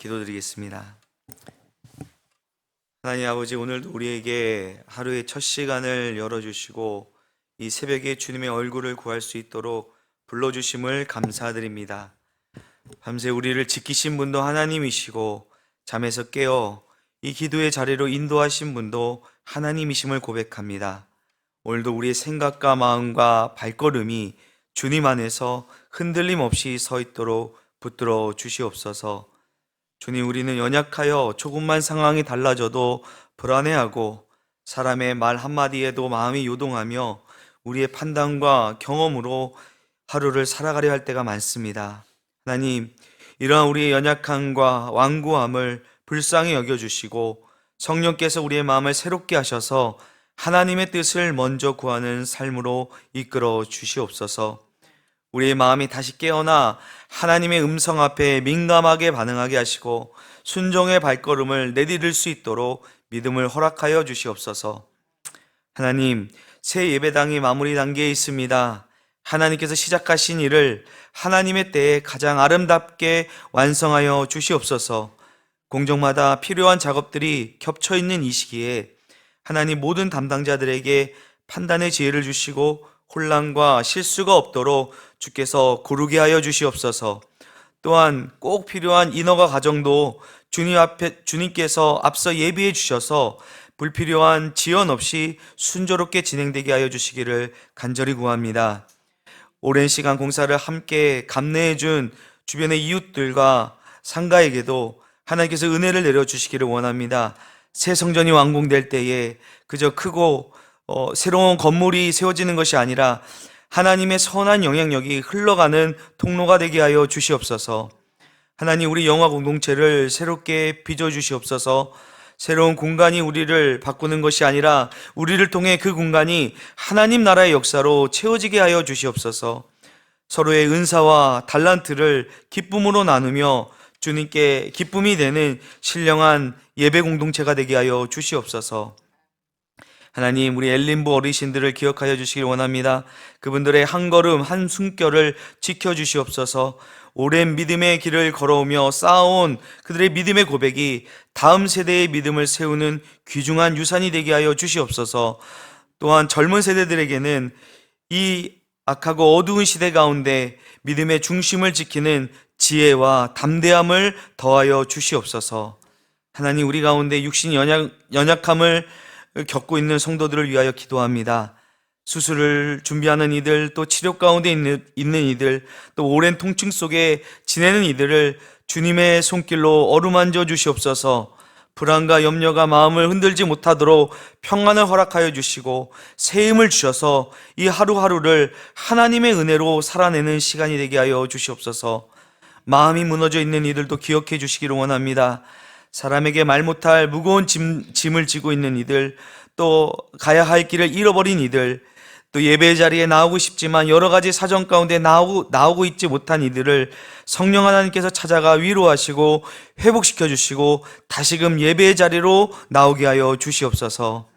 기도드리겠습니다. 하나님 아버지, 오늘도 우리에게 하루의 첫 시간을 열어주시고 이 새벽에 주님의 얼굴을 구할 수 있도록 불러주심을 감사드립니다. 밤새 우리를 지키신 분도 하나님이시고 잠에서 깨어 이 기도의 자리로 인도하신 분도 하나님이심을 고백합니다. 오늘도 우리의 생각과 마음과 발걸음이 주님 안에서 흔들림 없이 서 있도록 붙들어 주시옵소서. 주님, 우리는 연약하여 조금만 상황이 달라져도 불안해하고 사람의 말 한마디에도 마음이 요동하며 우리의 판단과 경험으로 하루를 살아가려 할 때가 많습니다. 하나님, 이러한 우리의 연약함과 완고함을 불쌍히 여겨주시고 성령께서 우리의 마음을 새롭게 하셔서 하나님의 뜻을 먼저 구하는 삶으로 이끌어 주시옵소서. 우리의 마음이 다시 깨어나 하나님의 음성 앞에 민감하게 반응하게 하시고 순종의 발걸음을 내디딜 수 있도록 믿음을 허락하여 주시옵소서. 하나님, 새 예배당이 마무리 단계에 있습니다. 하나님께서 시작하신 일을 하나님의 때에 가장 아름답게 완성하여 주시옵소서. 공정마다 필요한 작업들이 겹쳐 있는 이 시기에 하나님, 모든 담당자들에게 판단의 지혜를 주시고 혼란과 실수가 없도록 주께서 고르게 하여 주시옵소서. 또한 꼭 필요한 인허가 과정도 주님께서 앞서 예비해 주셔서 불필요한 지연 없이 순조롭게 진행되게 하여 주시기를 간절히 구합니다. 오랜 시간 공사를 함께 감내해 준 주변의 이웃들과 상가에게도 하나님께서 은혜를 내려주시기를 원합니다. 새 성전이 완공될 때에 그저 크고 새로운 건물이 세워지는 것이 아니라 하나님의 선한 영향력이 흘러가는 통로가 되게 하여 주시옵소서. 하나님, 우리 영화 공동체를 새롭게 빚어주시옵소서. 새로운 공간이 우리를 바꾸는 것이 아니라 우리를 통해 그 공간이 하나님 나라의 역사로 채워지게 하여 주시옵소서. 서로의 은사와 달란트를 기쁨으로 나누며 주님께 기쁨이 되는 신령한 예배 공동체가 되게 하여 주시옵소서. 하나님, 우리 엘린부 어르신들을 기억하여 주시길 원합니다. 그분들의 한 걸음 한 숨결을 지켜주시옵소서. 오랜 믿음의 길을 걸어오며 쌓아온 그들의 믿음의 고백이 다음 세대의 믿음을 세우는 귀중한 유산이 되게 하여 주시옵소서. 또한 젊은 세대들에게는 이 악하고 어두운 시대 가운데 믿음의 중심을 지키는 지혜와 담대함을 더하여 주시옵소서. 하나님, 우리 가운데 육신 연약함을 겪고 있는 성도들을 위하여 기도합니다. 수술을 준비하는 이들, 또 치료 가운데 있는 이들, 또 오랜 통증 속에 지내는 이들을 주님의 손길로 어루만져 주시옵소서. 불안과 염려가 마음을 흔들지 못하도록 평안을 허락하여 주시고 새 힘을 주셔서 이 하루하루를 하나님의 은혜로 살아내는 시간이 되게 하여 주시옵소서. 마음이 무너져 있는 이들도 기억해 주시기를 원합니다. 사람에게 말 못할 무거운 짐을 지고 있는 이들, 또 가야 할 길을 잃어버린 이들, 또 예배 자리에 나오고 싶지만 여러 가지 사정 가운데 나오고 있지 못한 이들을 성령 하나님께서 찾아가 위로하시고 회복시켜 주시고 다시금 예배의 자리로 나오게 하여 주시옵소서.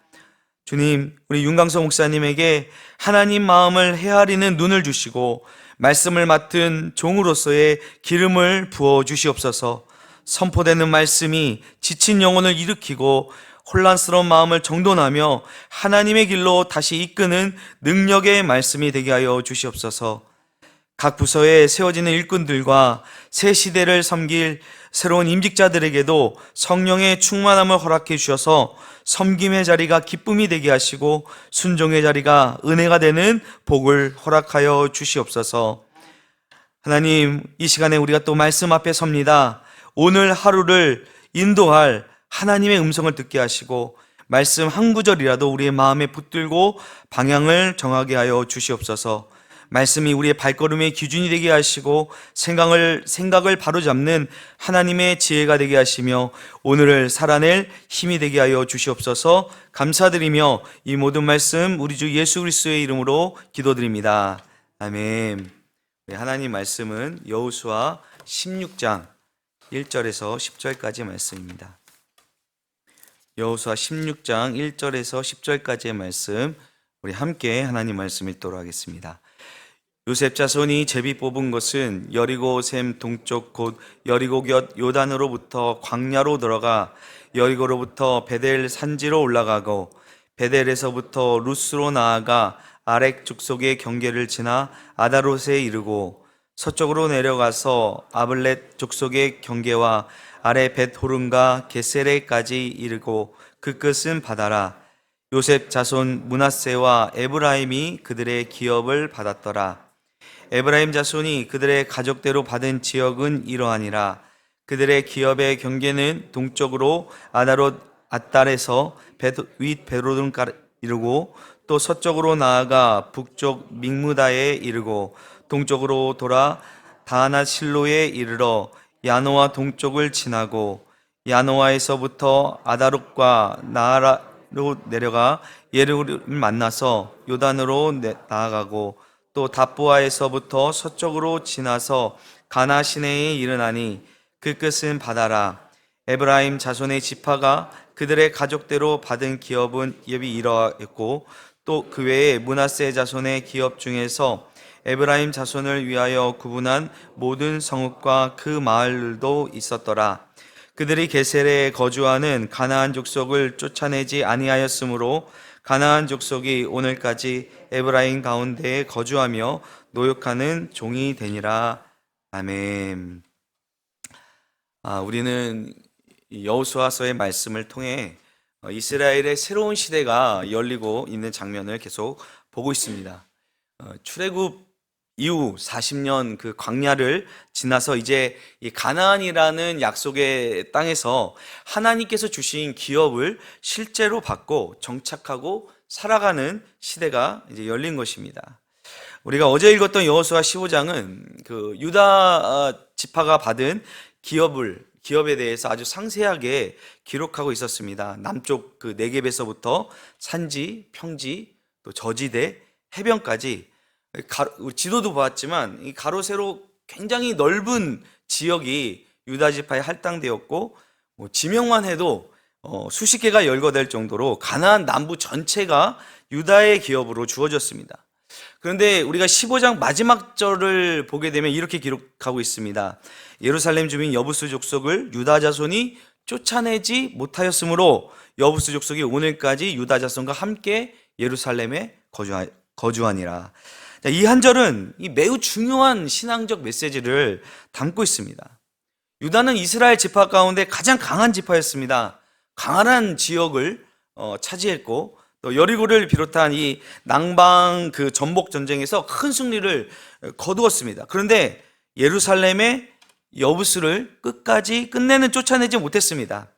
주님, 우리 윤강서 목사님에게 하나님 마음을 헤아리는 눈을 주시고 말씀을 맡은 종으로서의 기름을 부어 주시옵소서. 선포되는 말씀이 지친 영혼을 일으키고 혼란스러운 마음을 정돈하며 하나님의 길로 다시 이끄는 능력의 말씀이 되게 하여 주시옵소서. 각 부서에 세워지는 일꾼들과 새 시대를 섬길 새로운 임직자들에게도 성령의 충만함을 허락해 주셔서 섬김의 자리가 기쁨이 되게 하시고 순종의 자리가 은혜가 되는 복을 허락하여 주시옵소서. 하나님, 이 시간에 우리가 또 말씀 앞에 섭니다. 오늘 하루를 인도할 하나님의 음성을 듣게 하시고 말씀 한 구절이라도 우리의 마음에 붙들고 방향을 정하게 하여 주시옵소서. 말씀이 우리의 발걸음의 기준이 되게 하시고 생각을 바로잡는 하나님의 지혜가 되게 하시며 오늘을 살아낼 힘이 되게 하여 주시옵소서. 감사드리며 이 모든 말씀 우리 주 예수 그리스도의 이름으로 기도드립니다. 아멘. 하나님 말씀은 여호수아 16장 1절에서 10절까지의 말씀입니다. 여호수아 16장 1절에서 10절까지의 말씀, 우리 함께 하나님 말씀 읽도록 하겠습니다. 요셉 자손이 제비 뽑은 것은 여리고 샘 동쪽 곧 여리고 곁 요단으로부터 광야로 들어가 여리고로부터 베델 산지로 올라가고 베델에서부터 루스로 나아가 아렉 족속의 경계를 지나 아다롯에 이르고 서쪽으로 내려가서 아블렛 족속의 경계와 아래 벳호른과 게세레까지 이르고 그 끝은 바다라. 요셉 자손 므낫세와 에브라임이 그들의 기업을 받았더라. 에브라임 자손이 그들의 가족대로 받은 지역은 이러하니라. 그들의 기업의 경계는 동쪽으로 아다롯 앗달에서 윗 베로든까지 이르고 또 서쪽으로 나아가 북쪽 믹무다에 이르고 동쪽으로 돌아 다하나 실로에 이르러 야노아 동쪽을 지나고 야노아에서부터 아다롯과 나아라로 내려가 예르를 만나서 요단으로 나아가고 또 답보아에서부터 서쪽으로 지나서 가나 시내에 이르나니 그 끝은 바다라. 에브라임 자손의 지파가 그들의 가족대로 받은 기업이 이러했고 또 그 외에 므낫세 자손의 기업 중에서 에브라임 자손을 위하여 구분한 모든 성읍과 그 마을들도 있었더라. 그들이 게세레에 거주하는 가나안 족속을 쫓아내지 아니하였으므로 가나안 족속이 오늘까지 에브라임 가운데에 거주하며 노역하는 종이 되니라. 아멘. 우리는 여호수아서의 말씀을 통해 이스라엘의 새로운 시대가 열리고 있는 장면을 계속 보고 있습니다. 출애굽 이후 40년 그 광야를 지나서 이제 이 가나안이라는 약속의 땅에서 하나님께서 주신 기업을 실제로 받고 정착하고 살아가는 시대가 이제 열린 것입니다. 우리가 어제 읽었던 여호수아 15장은 그 유다 지파가 받은 기업에 대해서 아주 상세하게 기록하고 있었습니다. 남쪽 그 네겝에서부터 산지, 평지, 또 저지대, 해변까지 지도도 보았지만 이 가로 세로 굉장히 넓은 지역이 유다 지파에 할당되었고 지명만 해도 수십 개가 열거될 정도로 가나안 남부 전체가 유다의 기업으로 주어졌습니다. 그런데 우리가 15장 마지막 절을 보게 되면 이렇게 기록하고 있습니다. 예루살렘 주민 여부스 족속을 유다 자손이 쫓아내지 못하였으므로 여부스 족속이 오늘까지 유다 자손과 함께 예루살렘에 거주하니라. 이 한 절은 매우 중요한 신앙적 메시지를 담고 있습니다. 유다는 이스라엘 지파 가운데 가장 강한 지파였습니다. 강한 지역을 차지했고 또 여리고를 비롯한 이 남방 그 전복 전쟁에서 큰 승리를 거두었습니다. 그런데 예루살렘의 여부스를 끝까지 끝내는 쫓아내지 못했습니다.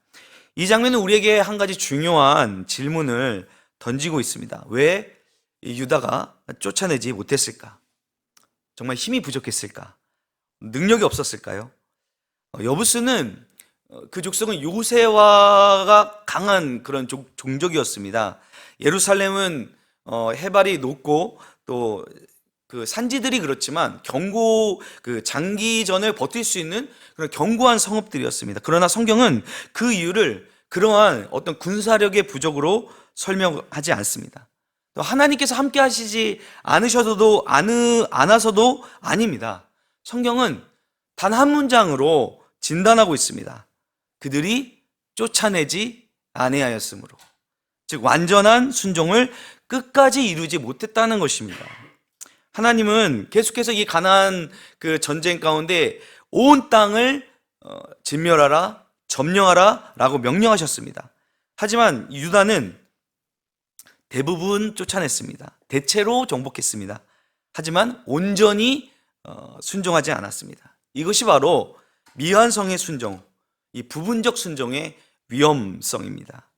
이 장면은 우리에게 한 가지 중요한 질문을 던지고 있습니다. 왜 유다가 쫓아내지 못했을까? 정말 힘이 부족했을까? 능력이 없었을까요? 여부스는 그 족속은 요새화가 강한 그런 종족이었습니다. 예루살렘은 해발이 높고 또 그 산지들이 그렇지만 그 장기전을 버틸 수 있는 그런 견고한 성읍들이었습니다. 그러나 성경은 그 이유를 그러한 어떤 군사력의 부족으로 설명하지 않습니다. 또 하나님께서 함께 하시지 않으셔도 않아서도 아닙니다. 성경은 단 한 문장으로 진단하고 있습니다. 그들이 쫓아내지 아니하였으므로, 즉 완전한 순종을 끝까지 이루지 못했다는 것입니다. 하나님은 계속해서 이 가나안 그 전쟁 가운데 온 땅을 진멸하라, 점령하라 라고 명령하셨습니다. 하지만 유다는 대부분 쫓아냈습니다. 대체로 정복했습니다. 하지만 온전히 순종하지 않았습니다. 이것이 바로 미완성의 순종, 이 부분적 순종의 위험성입니다.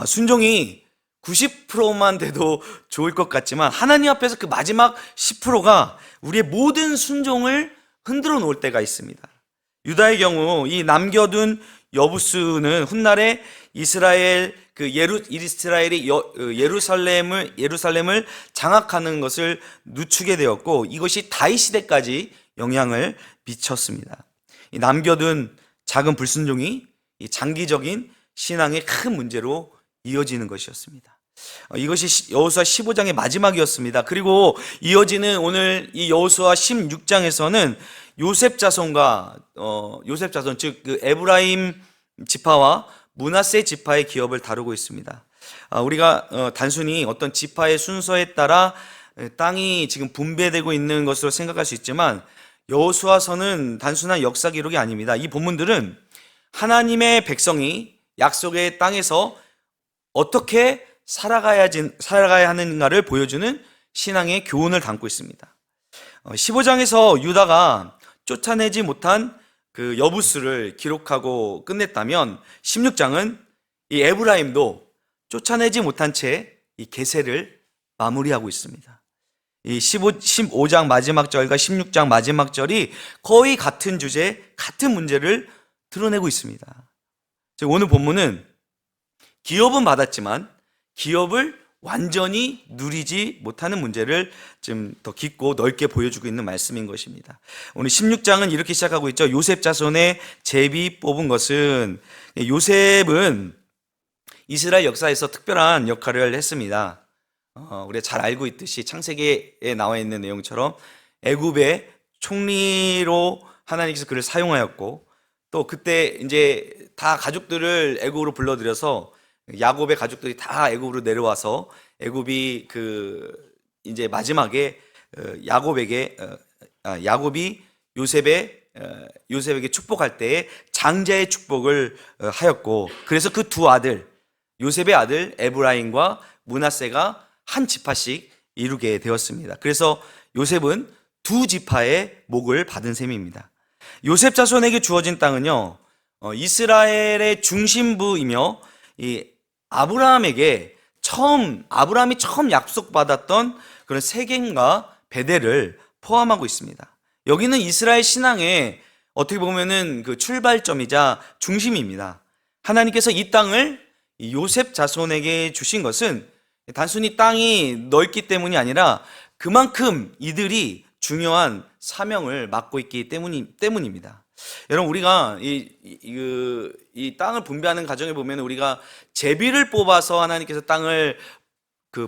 순종이 90%만 돼도 좋을 것 같지만 하나님 앞에서 그 마지막 10%가 우리의 모든 순종을 흔들어 놓을 때가 있습니다. 유다의 경우 이 남겨둔 여부스는 훗날에 이스라엘이 예루살렘을 장악하는 것을 누추게 되었고 이것이 다윗 시대까지 영향을 미쳤습니다. 이 남겨둔 작은 불순종이 이 장기적인 신앙의 큰 문제로 이어지는 것이었습니다. 이것이 여호수아 15장의 마지막이었습니다. 그리고 이어지는 오늘 이 여호수아 16장에서는 요셉 자손과 요셉 자손 즉 그 에브라임 지파와 므낫세 지파의 기업을 다루고 있습니다. 우리가 단순히 어떤 지파의 순서에 따라 땅이 지금 분배되고 있는 것으로 생각할 수 있지만 여호수아서는 단순한 역사 기록이 아닙니다. 이 본문들은 하나님의 백성이 약속의 땅에서 어떻게 살아가야 하는가를 보여주는 신앙의 교훈을 담고 있습니다. 15장에서 유다가 쫓아내지 못한 그 여부스를 기록하고 끝냈다면 16장은 이 에브라임도 쫓아내지 못한 채 이 계세를 마무리하고 있습니다. 이 15장 마지막 절과 16장 마지막 절이 거의 같은 주제, 같은 문제를 드러내고 있습니다. 즉 오늘 본문은 기업은 받았지만 기업을 완전히 누리지 못하는 문제를 좀 더 깊고 넓게 보여주고 있는 말씀인 것입니다. 오늘 16장은 이렇게 시작하고 있죠. 요셉 자손의 제비 뽑은 것은, 요셉은 이스라엘 역사에서 특별한 역할을 했습니다. 우리가 잘 알고 있듯이 창세기에 나와 있는 내용처럼 애굽의 총리로 하나님께서 그를 사용하였고, 또 그때 이제 다 가족들을 애굽으로 불러들여서 야곱의 가족들이 다 애굽으로 내려와서 애굽이 이제 마지막에 야곱이 요셉에게 축복할 때에 장자의 축복을 하였고, 그래서 그 두 아들, 요셉의 아들 에브라임과 므낫세가 한 지파씩 이루게 되었습니다. 그래서 요셉은 두 지파의 목을 받은 셈입니다. 요셉 자손에게 주어진 땅은요, 이스라엘의 중심부이며 이 아브라함이 처음 약속받았던 그런 세겜과 베델을 포함하고 있습니다. 여기는 이스라엘 신앙의 어떻게 보면은 그 출발점이자 중심입니다. 하나님께서 이 땅을 요셉 자손에게 주신 것은 단순히 땅이 넓기 때문이 아니라 그만큼 이들이 중요한 사명을 맡고 있기 때문입니다. 여러분, 우리가 이 땅을 분배하는 과정에 보면 우리가 제비를 뽑아서 하나님께서 땅을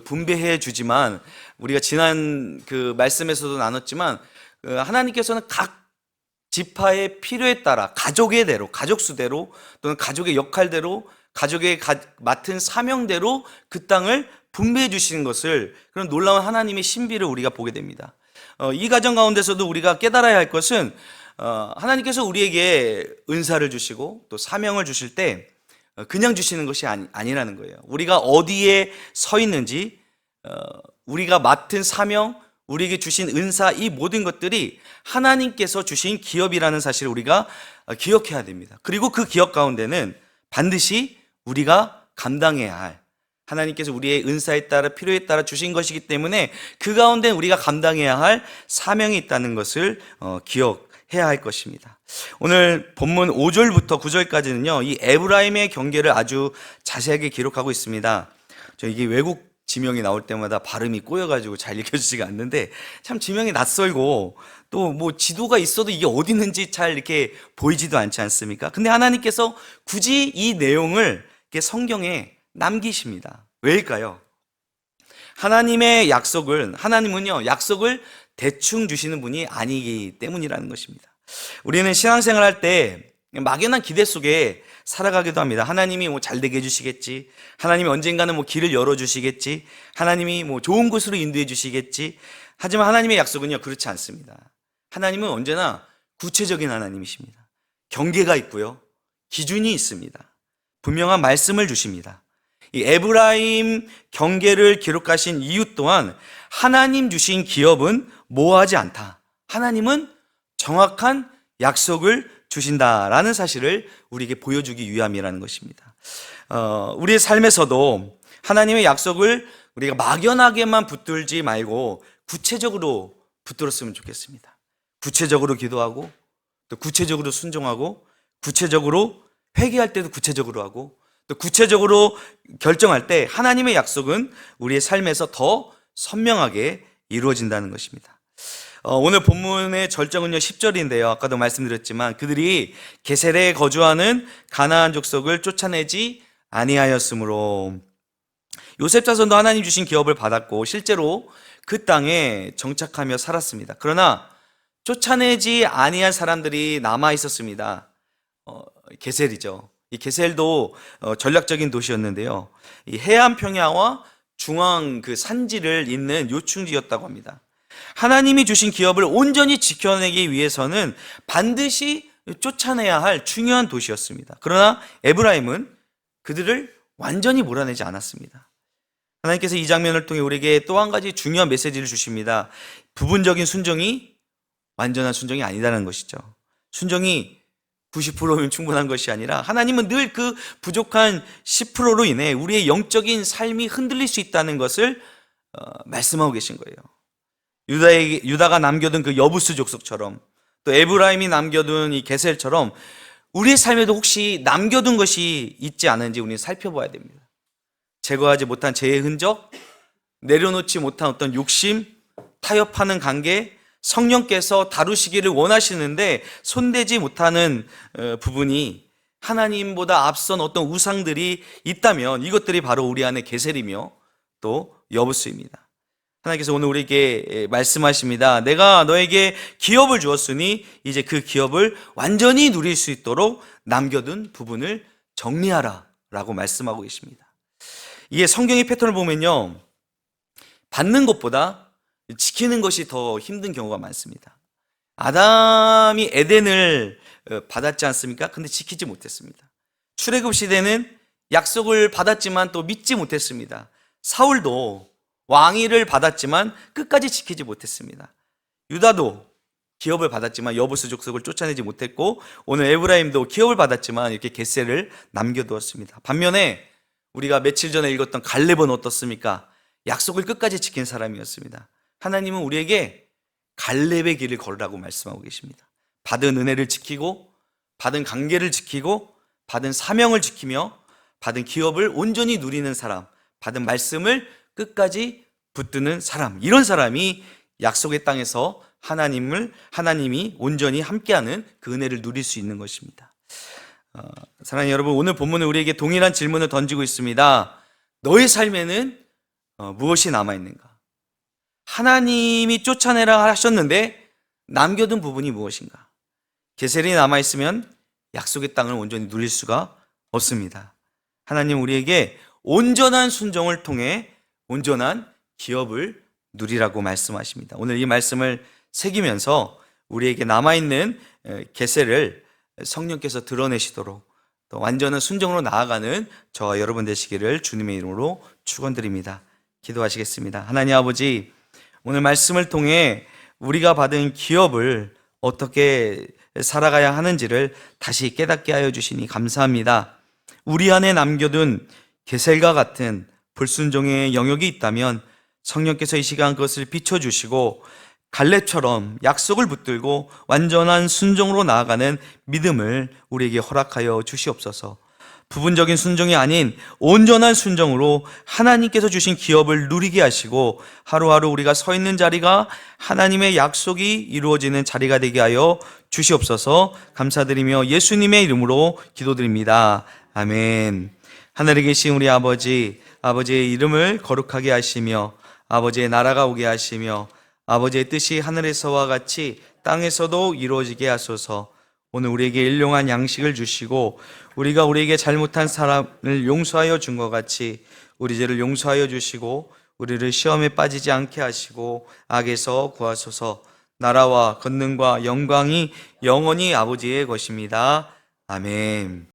분배해 주지만, 우리가 지난 그 말씀에서도 나눴지만, 하나님께서는 각 지파의 필요에 따라 가족의 대로, 가족 수대로 또는 가족의 역할대로, 가족의 맡은 사명대로 그 땅을 분배해 주시는 것을, 그런 놀라운 하나님의 신비를 우리가 보게 됩니다. 이 과정 가운데서도 우리가 깨달아야 할 것은, 하나님께서 우리에게 은사를 주시고 또 사명을 주실 때 그냥 주시는 것이 아니라는 거예요. 우리가 어디에 서 있는지, 우리가 맡은 사명, 우리에게 주신 은사, 이 모든 것들이 하나님께서 주신 기업이라는 사실을 우리가 기억해야 됩니다. 그리고 그 기업 가운데는 반드시 우리가 감당해야 할, 하나님께서 우리의 은사에 따라 필요에 따라 주신 것이기 때문에 그 가운데 우리가 감당해야 할 사명이 있다는 것을 기억해야 할 것입니다. 오늘 본문 5절부터 9절까지는요, 이 에브라임의 경계를 아주 자세하게 기록하고 있습니다. 이게 외국 지명이 나올 때마다 발음이 꼬여가지고 잘 읽혀지지가 않는데, 참 지명이 낯설고 또 뭐 지도가 있어도 이게 어디 있는지 잘 이렇게 보이지도 않지 않습니까? 근데 하나님께서 굳이 이 내용을 이렇게 성경에 남기십니다. 왜일까요? 하나님은요, 약속을 대충 주시는 분이 아니기 때문이라는 것입니다. 우리는 신앙생활 할 때 막연한 기대 속에 살아가기도 합니다. 하나님이 잘 되게 해주시겠지, 하나님이 언젠가는 길을 열어주시겠지, 하나님이 좋은 곳으로 인도해 주시겠지. 하지만 하나님의 약속은요, 그렇지 않습니다. 하나님은 언제나 구체적인 하나님이십니다. 경계가 있고요, 기준이 있습니다. 분명한 말씀을 주십니다. 이 에브라임 경계를 기록하신 이유 또한 하나님 주신 기업은 모호하지 않다, 하나님은 정확한 약속을 주신다라는 사실을 우리에게 보여주기 위함이라는 것입니다. 우리의 삶에서도 하나님의 약속을 우리가 막연하게만 붙들지 말고 구체적으로 붙들었으면 좋겠습니다. 구체적으로 기도하고, 또 구체적으로 순종하고, 구체적으로 회개할 때도 구체적으로 하고, 또 구체적으로 결정할 때 하나님의 약속은 우리의 삶에서 더 선명하게 이루어진다는 것입니다. 오늘 본문의 절정은요 10절인데요. 아까도 말씀드렸지만 그들이 게셀에 거주하는 가나안 족속을 쫓아내지 아니하였으므로, 요셉 자손도 하나님 주신 기업을 받았고 실제로 그 땅에 정착하며 살았습니다. 그러나 쫓아내지 아니할 사람들이 남아 있었습니다. 게셀이죠. 이 게셀도 전략적인 도시였는데요. 이 해안 평야와 중앙 그 산지를 잇는 요충지였다고 합니다. 하나님이 주신 기업을 온전히 지켜내기 위해서는 반드시 쫓아내야 할 중요한 도시였습니다. 그러나 에브라임은 그들을 완전히 몰아내지 않았습니다. 하나님께서 이 장면을 통해 우리에게 또 한 가지 중요한 메시지를 주십니다. 부분적인 순종이 완전한 순종이 아니다라는 것이죠. 순종이 90%면 충분한 것이 아니라 하나님은 늘 그 부족한 10%로 인해 우리의 영적인 삶이 흔들릴 수 있다는 것을 말씀하고 계신 거예요. 유다가 남겨둔 그 여부스 족속처럼 또 에브라임이 남겨둔 이 게셀처럼 우리의 삶에도 혹시 남겨둔 것이 있지 않은지 우리는 살펴봐야 됩니다. 제거하지 못한 죄의 흔적, 내려놓지 못한 어떤 욕심, 타협하는 관계, 성령께서 다루시기를 원하시는데 손대지 못하는 부분이 하나님보다 앞선 어떤 우상들이 있다면 이것들이 바로 우리 안에 게셀이며 또 여부스입니다. 하나님께서 오늘 우리에게 말씀하십니다. 내가 너에게 기업을 주었으니 이제 그 기업을 완전히 누릴 수 있도록 남겨둔 부분을 정리하라 라고 말씀하고 계십니다. 이게 성경의 패턴을 보면요, 받는 것보다 지키는 것이 더 힘든 경우가 많습니다. 아담이 에덴을 받았지 않습니까? 근데 지키지 못했습니다. 출애굽 시대는 약속을 받았지만 또 믿지 못했습니다. 사울도 왕위를 받았지만 끝까지 지키지 못했습니다. 유다도 기업을 받았지만 여부스 족속을 쫓아내지 못했고, 오늘 에브라임도 기업을 받았지만 이렇게 겟셀을 남겨두었습니다. 반면에 우리가 며칠 전에 읽었던 갈렙은 어떻습니까? 약속을 끝까지 지킨 사람이었습니다. 하나님은 우리에게 갈렙의 길을 걸으라고 말씀하고 계십니다. 받은 은혜를 지키고, 받은 관계를 지키고, 받은 사명을 지키며, 받은 기업을 온전히 누리는 사람, 받은 말씀을 끝까지 붙드는 사람, 이런 사람이 약속의 땅에서 하나님이 온전히 함께하는 그 은혜를 누릴 수 있는 것입니다. 사랑하는 여러분, 오늘 본문은 우리에게 동일한 질문을 던지고 있습니다. 너의 삶에는 무엇이 남아있는가? 하나님이 쫓아내라 하셨는데 남겨둔 부분이 무엇인가? 게셀이 남아있으면 약속의 땅을 온전히 누릴 수가 없습니다. 하나님 우리에게 온전한 순종을 통해 온전한 기업을 누리라고 말씀하십니다. 오늘 이 말씀을 새기면서 우리에게 남아있는 게셀을 성령께서 드러내시도록 또 완전한 순종으로 나아가는 저와 여러분 되시기를 주님의 이름으로 축원드립니다. 기도하시겠습니다. 하나님 아버지, 오늘 말씀을 통해 우리가 받은 기업을 어떻게 살아가야 하는지를 다시 깨닫게 하여 주시니 감사합니다. 우리 안에 남겨둔 게셀과 같은 불순종의 영역이 있다면 성령께서 이 시간 그것을 비춰주시고 갈렙처럼 약속을 붙들고 완전한 순종으로 나아가는 믿음을 우리에게 허락하여 주시옵소서. 부분적인 순종이 아닌 온전한 순종으로 하나님께서 주신 기업을 누리게 하시고 하루하루 우리가 서 있는 자리가 하나님의 약속이 이루어지는 자리가 되게 하여 주시옵소서. 감사드리며 예수님의 이름으로 기도드립니다. 아멘. 하늘에 계신 우리 아버지, 아버지의 이름을 거룩하게 하시며 아버지의 나라가 오게 하시며 아버지의 뜻이 하늘에서와 같이 땅에서도 이루어지게 하소서. 오늘 우리에게 일용할 양식을 주시고 우리가 우리에게 잘못한 사람을 용서하여 준 것 같이 우리 죄를 용서하여 주시고 우리를 시험에 빠지지 않게 하시고 악에서 구하소서. 나라와 권능과 영광이 영원히 아버지의 것입니다. 아멘.